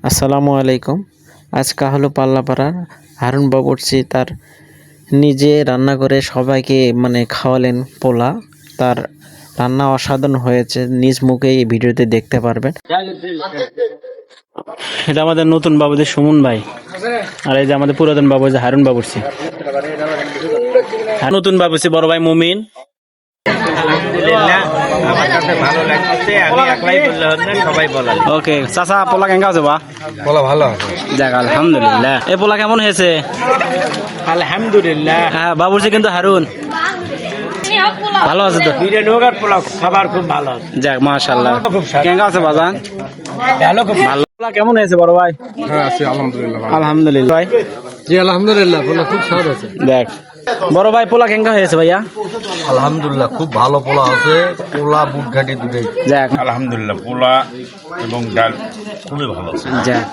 আসসালামু আলাইকুম। আজকে হলো পাল্লাপাড়ার হারুন বাবুর্চি তার নিজে রান্না করে সবাইকে খাওয়ালেন পোলা। তার রান্না অসাধারণ হয়েছে, নিজ মুখে এই ভিডিওতে দেখতে পারবেন। এটা আমাদের নতুন বাবু যে সুমন ভাই, আর এই যে আমাদের পুরাতন বাবু যে হারুন বাবুর্চি। নতুন বাবুর্চি বড় ভাই মুমিন। আমার কাছে ভালো লাগছে, আমি একলাই বললে হবে না, সবাই বলার। ওকে চাচা, পোলা কেঙ্কা আছে বা? পোলা ভালো আছে। যাক আলহামদুলিল্লাহ। এই পোলা কেমন হয়েছে? আলহামদুলিল্লাহ। হ্যাঁ, বাবুর্চি কিন্তু হারুন ভালো আছে তো? বিরিয়ানি হোক আর পোলাও খাবার খুব ভালো আছে। যাক মাশাআল্লাহ। কেঙ্কা আছে বাজান? ভালো, খুব ভালো। পোলা কেমন হয়েছে বড় ভাই? হ্যাঁ আছি আলহামদুলিল্লাহ। আলহামদুলিল্লাহ ভাই। জি আলহামদুলিল্লাহ, পোলা খুব স্বাদ আছে। দেখ বড় ভাই, পোলা কেঙ্কা হয়েছে ভাইয়া? আলহামদুলিল্লাহ খুব ভালো পোলা আছে, পোলা বুট ঘাটি দুটোই। যাক আলহামদুলিল্লাহ, পোলা এবং ডাল খুবই ভালো। যাক